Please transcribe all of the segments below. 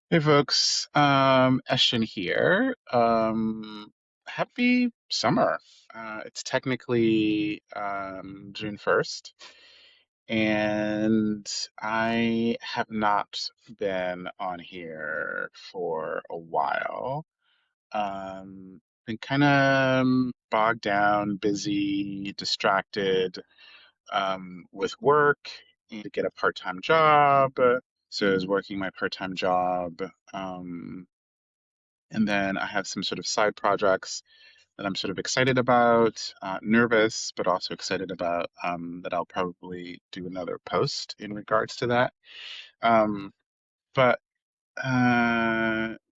Hey folks, Eshin here. Happy summer. It's technically June 1st, and I have not been on here for a while. Been kind of bogged down, busy, distracted with work and to get a part-time job. So I was working my part-time job. Um, and then I have some sort of side projects that I'm sort of excited about, nervous, but also excited about that I'll probably do another post in regards to that. Um, but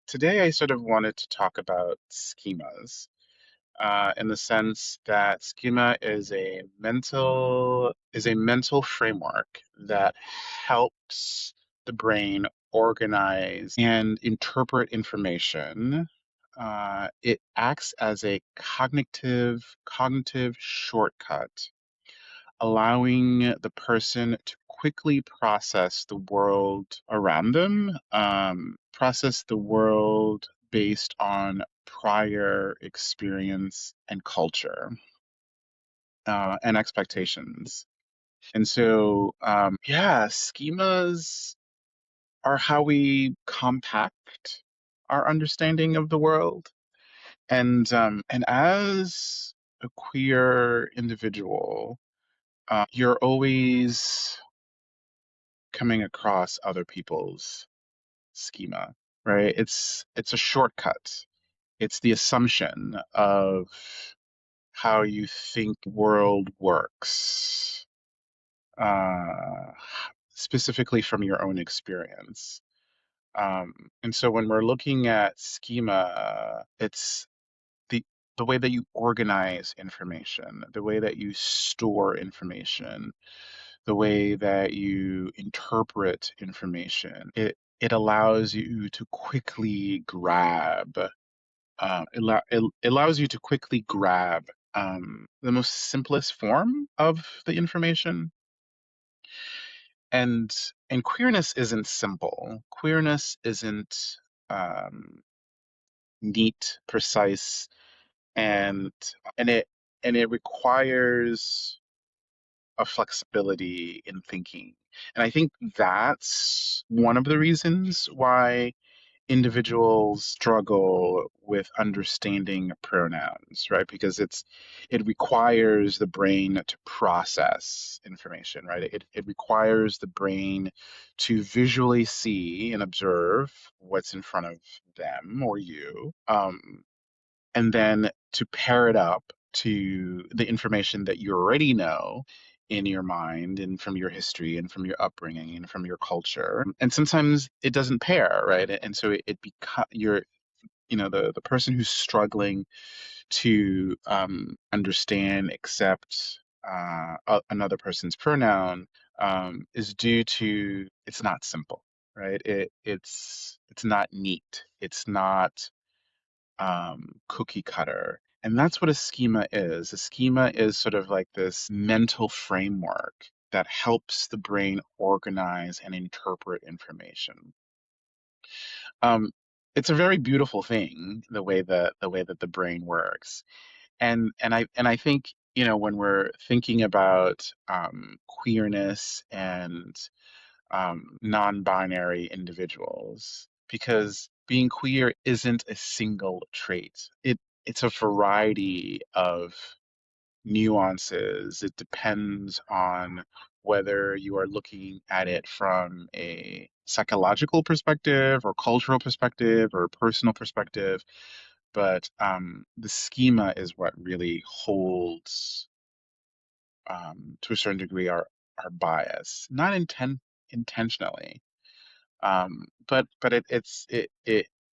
today I sort of wanted to talk about schemas, in the sense that schema is a mental framework that helps the brain organize and interpret information. It acts as a cognitive shortcut, allowing the person to quickly process the world around them, process the world based on prior experience and culture, and expectations. And so, yeah, schemas are how we compact our understanding of the world. And as a queer individual, you're always coming across other people's schema, right? It's a shortcut. It's the assumption of how you think the world works, uh, specifically from your own experience. And so when we're looking at schema, it's the the way that you organize information, the way that you store information, the way that you interpret information. It allows you to quickly grab. It allows you to quickly grab the most simplest form of the information. And and queerness isn't simple. Queerness isn't um, neat, precise, and and it and it requires a flexibility in thinking. And I think that's one of the reasons why individuals struggle with understanding pronouns, right? Because it requires the brain to process information, right? It requires the brain to visually see and observe what's in front of them or you, and then to pair it up to the information that you already know in your mind and from your history and from your upbringing and from your culture. And sometimes it doesn't pair, right? And so it becomes the person who's struggling to understand, accept another person's pronoun, is due to it's not simple, right? It's not neat. It's not cookie cutter. And that's what a schema is. A schema is sort of like this mental framework that helps the brain organize and interpret information. Um, it's a very beautiful thing, the way that the brain works. And I think, when we're thinking about queerness and non-binary individuals, because being queer isn't a single trait. It's a variety of nuances. It depends on whether you are looking at it from a psychological perspective or cultural perspective or personal perspective. But the schema is what really holds, to a certain degree, our bias, not intentionally, but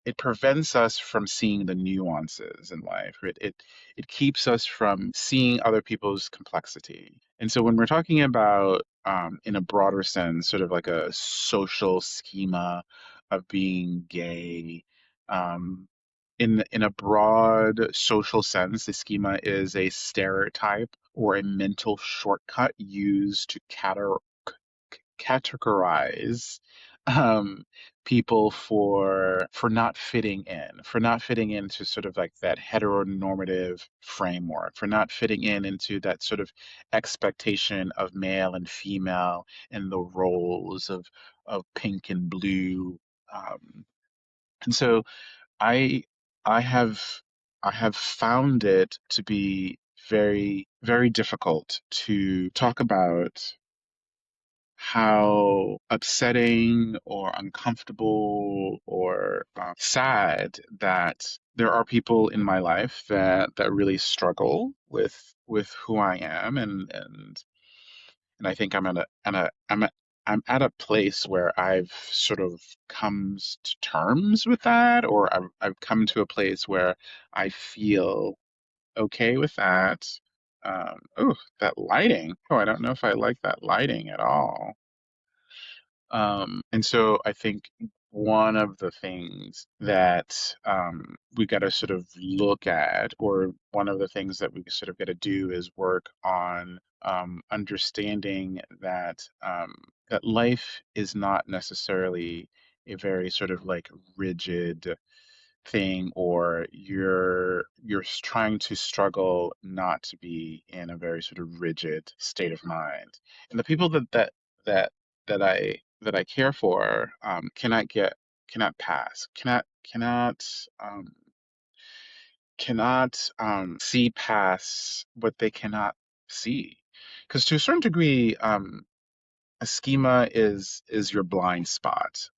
it prevents us from seeing the nuances in life. It keeps us from seeing other people's complexity. And so when we're talking about, in a broader sense, sort of like a social schema of being gay, um, in a broad social sense, the schema is a stereotype or a mental shortcut used to categorize um, people for not fitting in, for not fitting into sort of like that heteronormative framework, for not fitting in into that sort of expectation of male and female and the roles of pink and blue. Um, and so I I have I have found it to be very, very difficult to talk about how upsetting or uncomfortable or sad that there are people in my life that really struggle with who I am, and I think I'm at a place where I've sort of come to terms with that, or I've come to a place where I feel okay with that. Oh, that lighting. Oh, I don't know if I like that lighting at all. And so I think one of the things that we got to sort of look at, or one of the things that we sort of got to do, is work on understanding that life is not necessarily a very sort of like rigid thing, or you're trying to struggle not to be in a very sort of rigid state of mind. And the people that that I care for cannot pass, um see past what they cannot see. Because to a certain degree, a schema is your blind spot.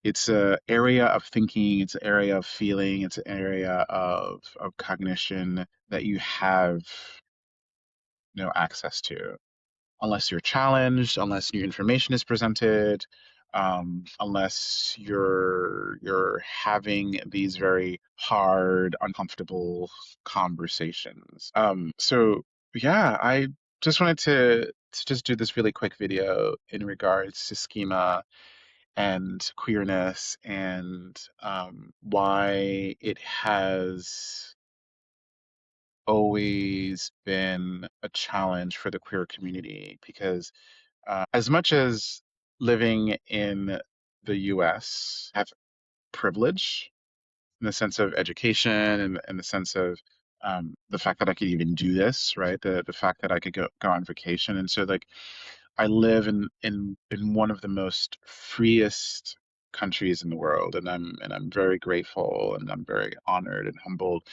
It's a area of thinking, it's an area of feeling, it's an area of cognition that you have no access to unless you're challenged, unless new information is presented, unless you're having these very hard, uncomfortable conversations. So yeah, I just wanted to just do this really quick video in regards to schema and queerness, and why it has always been a challenge for the queer community. Because as much as living in the US have privilege in the sense of education, and in the sense of the fact that I could even do this, right? The fact that I could go on vacation. And so like I live in one of the most freest countries in the world, and I'm very grateful, and I'm very honored and humbled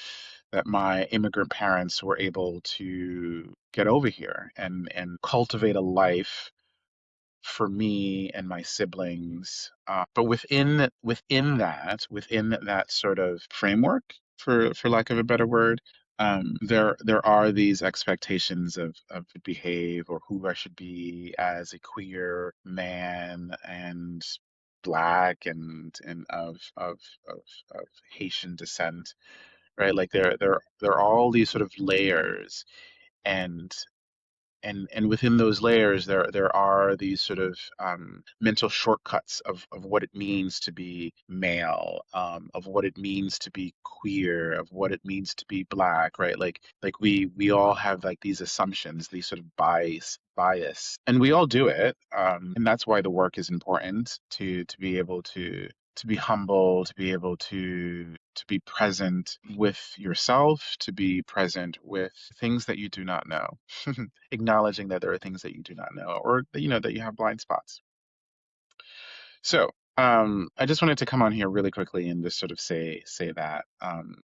that my immigrant parents were able to get over here and cultivate a life for me and my siblings. But within that sort of framework, for lack of a better word, there are these expectations of behave, or who I should be as a queer man and black, and of Haitian descent, right? Like there are all these sort of layers, and and within those layers there are these sort of mental shortcuts of what it means to be male, of what it means to be queer, of what it means to be black, right? Like we all have like these assumptions, these sort of bias, and we all do it, and that's why the work is important, to be able to be humble, to be able to be present with yourself, to be present with things that you do not know, acknowledging that there are things that you do not know, or that you know that you have blind spots. So, I just wanted to come on here really quickly and just sort of say that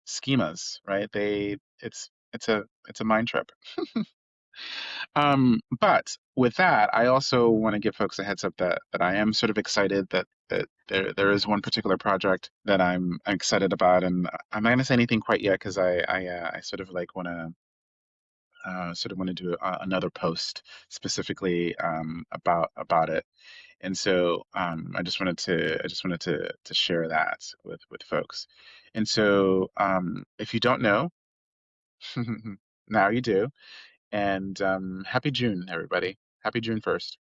schemas, right? It's a mind trip. But with that, I also want to give folks a heads up that I am sort of excited that there is one particular project that I'm excited about, and I'm not going to say anything quite yet, because I sort of like want to do another post specifically about it. And so I just wanted to share that with folks. And so if you don't know, now you do. And happy June, everybody. Happy June 1st.